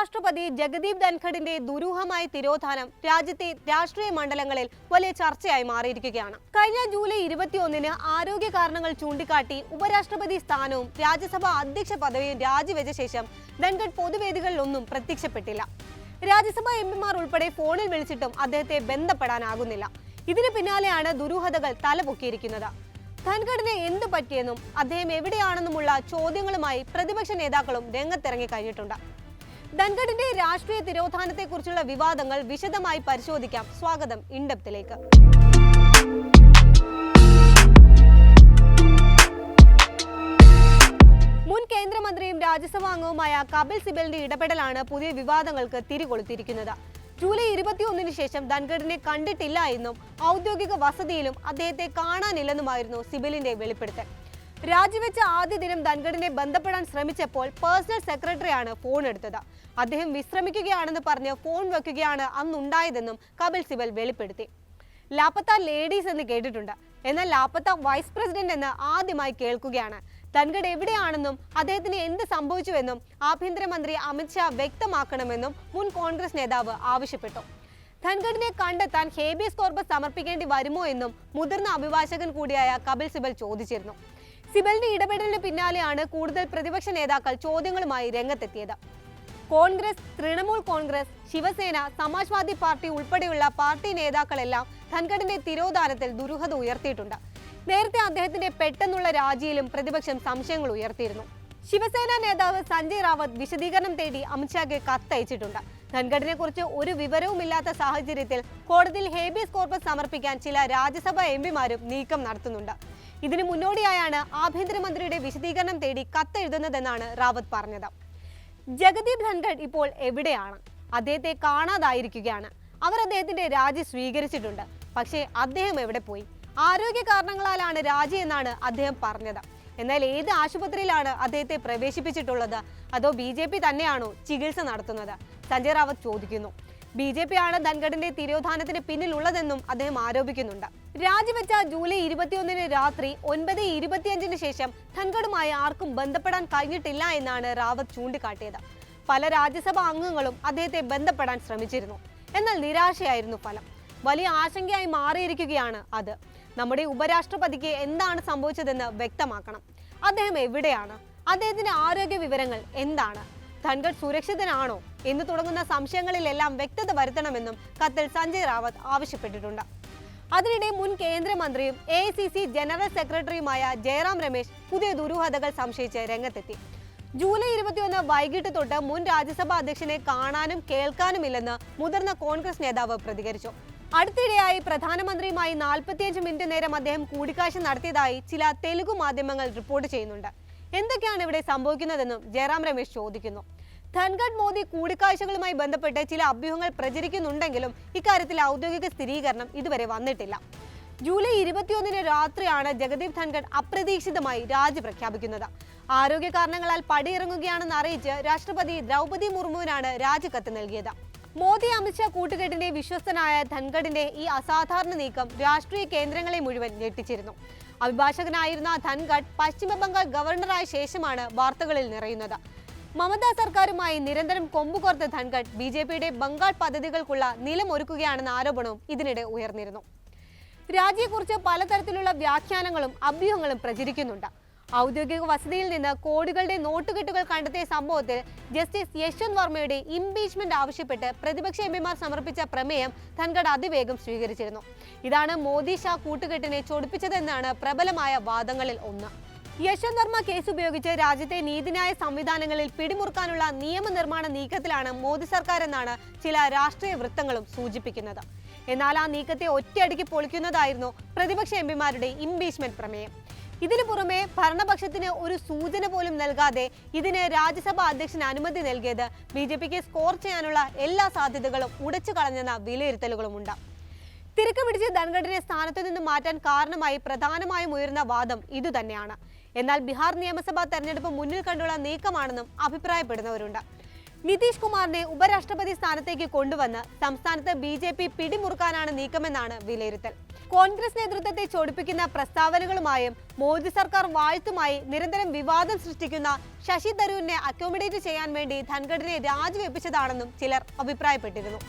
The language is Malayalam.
ഉപരാഷ്ട്രപതി ജഗദീപ് ധൻഖഡിന്റെ ദുരൂഹമായ തിരോധാനം രാജ്യത്തെ രാഷ്ട്രീയ മണ്ഡലങ്ങളിൽ വലിയ ചർച്ചയായി മാറിയിരിക്കുകയാണ്. കഴിഞ്ഞ ജൂലൈ 21-ന് ആരോഗ്യ കാരണങ്ങൾ ചൂണ്ടിക്കാട്ടി ഉപരാഷ്ട്രപതി സ്ഥാനവും രാജ്യസഭാ അധ്യക്ഷ പദവിയും രാജിവെച്ച ശേഷം ധൻഖഡ് പൊതുവേദികളിലൊന്നും പ്രത്യക്ഷപ്പെട്ടില്ല. രാജ്യസഭാ എംപിമാർ ഉൾപ്പെടെ ഫോണിൽ വിളിച്ചിട്ടും അദ്ദേഹത്തെ ബന്ധപ്പെടാനാകുന്നില്ല. ഇതിന് പിന്നാലെയാണ് ദുരൂഹതകൾ തലപൊക്കിയിരിക്കുന്നത്. ധൻഖഡിന് എന്ത് പറ്റിയെന്നും അദ്ദേഹം എവിടെയാണെന്നുമുള്ള ചോദ്യങ്ങളുമായി പ്രതിപക്ഷ നേതാക്കളും രംഗത്തിറങ്ങി കഴിഞ്ഞിട്ടുണ്ട്. ധൻഖഡിന്റെ രാഷ്ട്രീയ തിരോധാനത്തെക്കുറിച്ചുള്ള വിവാദങ്ങൾ വിശദമായി പരിശോധിക്കാം. സ്വാഗതം ഇൻഡെപ്തിലേക്ക്. മുൻ കേന്ദ്രമന്ത്രിയും രാജ്യസഭാ അംഗവുമായ കപിൽ സിബലിന്റെ ഇടപെടലാണ് പുതിയ വിവാദങ്ങൾക്ക് തിരികൊളുത്തിയിരിക്കുന്നത്. ജൂലൈ 21-ന് ശേഷം ധൻഖഡിനെ കണ്ടിട്ടില്ല എന്നും ഔദ്യോഗിക വസതിയിലും അദ്ദേഹത്തെ കാണാനില്ലെന്നുമായിരുന്നു സിബലിന്റെ വെളിപ്പെടുത്തൽ. രാജിവെച്ച ആദ്യ ദിനം ധൻഖഡിനെ ബന്ധപ്പെടാൻ ശ്രമിച്ചപ്പോൾ പേഴ്സണൽ സെക്രട്ടറിയാണ് ഫോൺ എടുത്തത്. അദ്ദേഹം വിശ്രമിക്കുകയാണെന്ന് പറഞ്ഞ് ഫോൺ വെക്കുകയാണ് അന്നുണ്ടായതെന്നും കപിൽ സിബൽ വെളിപ്പെടുത്തി. ലാപ്പത്ത ലേഡീസ് എന്ന് കേട്ടിട്ടുണ്ട്, എന്നാൽ ലാപ്പത്ത വൈസ് പ്രസിഡന്റ് എന്ന് ആദ്യമായി കേൾക്കുകയാണ്. ധൻഖഡ് എവിടെയാണെന്നും അദ്ദേഹത്തിന് എന്ത് സംഭവിച്ചുവെന്നും ആഭ്യന്തരമന്ത്രി അമിത്ഷാ വ്യക്തമാക്കണമെന്നും മുൻ കോൺഗ്രസ് നേതാവ് ആവശ്യപ്പെട്ടു. ധൻഖഡിനെ കണ്ടെത്താൻ ഹേബിയസ് കോർപ്പസ് സമർപ്പിക്കേണ്ടി വരുമോ എന്നും മുതിർന്ന അഭിഭാഷകൻ കൂടിയായ കപിൽ സിബൽ ചോദിച്ചിരുന്നു. സിബലിന്റെ ഇടപെടലിന് പിന്നാലെയാണ് കൂടുതൽ പ്രതിപക്ഷ നേതാക്കൾ ചോദ്യങ്ങളുമായി രംഗത്തെത്തിയത്. കോൺഗ്രസ്, തൃണമൂൽ കോൺഗ്രസ്, ശിവസേന, സമാജ്വാദി പാർട്ടി ഉൾപ്പെടെയുള്ള പാർട്ടി നേതാക്കളെല്ലാം ധൻഖഡിന്റെ തിരോധാനത്തിൽ ദുരൂഹത ഉയർത്തിയിട്ടുണ്ട്. നേരത്തെ അദ്ദേഹത്തിന്റെ പെട്ടെന്നുള്ള രാജിയിലും പ്രതിപക്ഷം സംശയങ്ങൾ ഉയർത്തിയിരുന്നു. ശിവസേന നേതാവ് സഞ്ജയ് റാവത്ത് വിശദീകരണം തേടി അമിത്ഷായ്ക്ക് കത്തയച്ചിട്ടുണ്ട്. ധൻഖഡിനെ കുറിച്ച് ഒരു വിവരവുമില്ലാത്ത സാഹചര്യത്തിൽ കോടതിയിൽ ഹേബിയസ് കോർപ്പസ് സമർപ്പിക്കാൻ ചില രാജ്യസഭാ എംപിമാരും നീക്കം നടത്തുന്നുണ്ട്. ഇതിനു മുന്നോടിയായാണ് ആഭ്യന്തരമന്ത്രിയുടെ വിശദീകരണം തേടി കത്തെഴുതുന്നതെന്നാണ് റാവത്ത് പറഞ്ഞത്. ജഗദീപ് ധൻഖഡ് ഇപ്പോൾ എവിടെയാണ്? അദ്ദേഹത്തെ കാണാതായിരിക്കുകയാണ്. അവർ അദ്ദേഹത്തിന്റെ രാജി സ്വീകരിച്ചിട്ടുണ്ട്. പക്ഷേ അദ്ദേഹം എവിടെ പോയി? ആരോഗ്യ കാരണങ്ങളാലാണ് രാജി എന്നാണ് അദ്ദേഹം പറഞ്ഞത്. എന്നാൽ ഏത് ആശുപത്രിയിലാണ് അദ്ദേഹത്തെ പ്രവേശിപ്പിച്ചിട്ടുള്ളത്? അതോ BJP തന്നെയാണോ ചികിത്സ നടത്തുന്നത്? സഞ്ജയ് റാവത്ത് ചോദിക്കുന്നു. BJP ആണ് ധൻഖഡിന്റെ തിരോധാനത്തിന് പിന്നിലുള്ളതെന്നും അദ്ദേഹം ആരോപിക്കുന്നുണ്ട്. രാജിവെച്ച ജൂലൈ 21-ന് രാത്രി 9:25-ന് ശേഷം ധൻഖഡുമായി ആർക്കും ബന്ധപ്പെടാൻ കഴിഞ്ഞിട്ടില്ല എന്നാണ് റാവത്ത് ചൂണ്ടിക്കാട്ടിയത്. പല രാജ്യസഭാ അംഗങ്ങളും അദ്ദേഹത്തെ ബന്ധപ്പെടാൻ ശ്രമിച്ചിരുന്നു, എന്നാൽ നിരാശയായിരുന്നു ഫലം. വലിയ ആശങ്കയായി മാറിയിരിക്കുകയാണ് അത്. നമ്മുടെ ഉപരാഷ്ട്രപതിക്ക് എന്താണ് സംഭവിച്ചതെന്ന് വ്യക്തമാക്കണം. അദ്ദേഹം എവിടെയാണ്? അദ്ദേഹത്തിന്റെ ആരോഗ്യ വിവരങ്ങൾ എന്താണ്? ധൻഖഡ് സുരക്ഷിതനാണോ എന്ന് തുടങ്ങുന്ന സംശയങ്ങളിലെല്ലാം വ്യക്തത വരുത്തണമെന്നും കത്തിൽ സഞ്ജയ് റാവത്ത് ആവശ്യപ്പെട്ടിട്ടുണ്ട്. അതിനിടെ മുൻ കേന്ദ്രമന്ത്രിയും AICC ജനറൽ സെക്രട്ടറിയുമായ ജയറാം രമേശ് പുതിയ ദുരൂഹതകൾ സംശയിച്ച് രംഗത്തെത്തി. ജൂലൈ 21 വൈകിട്ട് തൊട്ട് മുൻ രാജ്യസഭാ അധ്യക്ഷനെ കാണാനും കേൾക്കാനുമില്ലെന്ന് മുതിർന്ന കോൺഗ്രസ് നേതാവ് പ്രതികരിച്ചു. അടുത്തിടെയായി പ്രധാനമന്ത്രിയുമായി 45 മിനിറ്റ് നേരം അദ്ദേഹം കൂടിക്കാഴ്ച നടത്തിയതായി ചില തെലുഗു മാധ്യമങ്ങൾ റിപ്പോർട്ട് ചെയ്യുന്നുണ്ട്. എന്തൊക്കെയാണ് ഇവിടെ സംഭവിക്കുന്നതെന്നും ജയറാം രമേശ് ചോദിക്കുന്നു. ധൻഖഡ് മോദി കൂടിക്കാഴ്ചകളുമായി ബന്ധപ്പെട്ട് ചില അഭ്യൂഹങ്ങൾ പ്രചരിക്കുന്നുണ്ടെങ്കിലും ഇക്കാര്യത്തിൽ ഔദ്യോഗിക സ്ഥിരീകരണം ഇതുവരെ വന്നിട്ടില്ല. ജൂലൈ 21-ന് രാത്രിയാണ് ജഗദീപ് ധൻഖഡ് അപ്രതീക്ഷിതമായി രാജി പ്രഖ്യാപിക്കുന്നത്. ആരോഗ്യ കാരണങ്ങളാൽ പടിയിറങ്ങുകയാണെന്ന് അറിയിച്ച് രാഷ്ട്രപതി ദ്രൗപദി മുർമുവിനാണ് രാജിക്കത്ത് നൽകിയത്. മോദി അമിത്ഷാ കൂട്ടുകെട്ടിന്റെ വിശ്വസ്തനായ ധൻഖഡിന്റെ ഈ അസാധാരണ നീക്കം രാഷ്ട്രീയ കേന്ദ്രങ്ങളെ മുഴുവൻ ഞെട്ടിച്ചിരുന്നു. അഭിഭാഷകനായിരുന്ന ധൻഖഡ് പശ്ചിമ ബംഗാൾ ഗവർണറായ ശേഷമാണ് വാർത്തകളിൽ നിറയുന്നത്. മമതാ സർക്കാരുമായി നിരന്തരം കൊമ്പുകോർത്ത ധൻഖഡ് BJPയുടെ ബംഗാൾ പദ്ധതികൾക്കുള്ള നിലമൊരുക്കുകയാണെന്ന ആരോപണവും ഇതിനിടെ ഉയർന്നിരുന്നു. രാജിയെക്കുറിച്ച് പലതരത്തിലുള്ള വ്യാഖ്യാനങ്ങളും അഭ്യൂഹങ്ങളും പ്രചരിക്കുന്നുണ്ട്. ഔദ്യോഗിക വസതിയിൽ നിന്ന് കോടികളുടെ നോട്ടുകെട്ടുകൾ കണ്ടെത്തിയ സംഭവത്തിൽ ജസ്റ്റിസ് യശ്വന്ത് വർമ്മയുടെ ഇംപീച്ച്മെന്റ് ആവശ്യപ്പെട്ട് പ്രതിപക്ഷ എംപിമാർ സമർപ്പിച്ച പ്രമേയം ധൻഖഡ് അതിവേഗം സ്വീകരിച്ചിരുന്നു. ഇതാണ് മോദി ഷാ കൂട്ടുകെട്ടിനെ ചൊടിപ്പിച്ചതെന്നാണ് പ്രബലമായ വാദങ്ങളിൽ ഒന്ന്. യശ്വന്ത് വർമ്മ കേസ് ഉപയോഗിച്ച് രാജ്യത്തെ നീതിന്യായ സംവിധാനങ്ങളിൽ പിടിമുറുക്കാനുള്ള നിയമനിർമ്മാണ നീക്കത്തിലാണ് മോദി സർക്കാർ എന്നാണ് ചില രാഷ്ട്രീയ വൃത്തങ്ങളും സൂചിപ്പിക്കുന്നത്. എന്നാൽ ആ നീക്കത്തെ ഒറ്റയടിക്ക് പൊളിക്കുന്നതായിരുന്നു പ്രതിപക്ഷ എംപിമാരുടെ ഇംപീച്ച്മെന്റ് പ്രമേയം. ഇതിനു പുറമെ ഭരണപക്ഷത്തിന് ഒരു സൂചന പോലും നൽകാതെ ഇതിന് രാജ്യസഭാ അധ്യക്ഷന് അനുമതി നൽകിയത് BJPക്ക് സ്കോർ ചെയ്യാനുള്ള എല്ലാ സാധ്യതകളും ഉടച്ചു കളഞ്ഞെന്ന വിലയിരുത്തലുകളുമുണ്ട്. തിരക്ക് പിടിച്ച് ധൻഖഡിനെ സ്ഥാനത്തു നിന്ന് മാറ്റാൻ കാരണമായി പ്രധാനമായും ഉയർന്ന വാദം ഇതുതന്നെയാണ്. എന്നാൽ ബീഹാർ നിയമസഭാ തെരഞ്ഞെടുപ്പ് മുന്നിൽ കണ്ടുള്ള നീക്കമാണെന്നും അഭിപ്രായപ്പെടുന്നവരുണ്ട്. നിതീഷ് കുമാറിനെ ഉപരാഷ്ട്രപതി സ്ഥാനത്തേക്ക് കൊണ്ടുവന്ന് സംസ്ഥാനത്ത് BJP പിടിമുറുക്കാനാണ് നീക്കമെന്നാണ് വിലയിരുത്തൽ. കോൺഗ്രസ് നേതൃത്വത്തെ ചൊടിപ്പിക്കുന്ന പ്രസ്താവനകളുമായും മോദി സർക്കാർ വാഴ്ത്തുമായി നിരന്തരം വിവാദം സൃഷ്ടിക്കുന്ന ശശി തരൂരിനെ അക്കോമഡേറ്റ് ചെയ്യാൻ വേണ്ടി ധൻഖഡിനെ രാജിവെപ്പിച്ചതാണെന്നും ചിലർ അഭിപ്രായപ്പെട്ടിരുന്നു.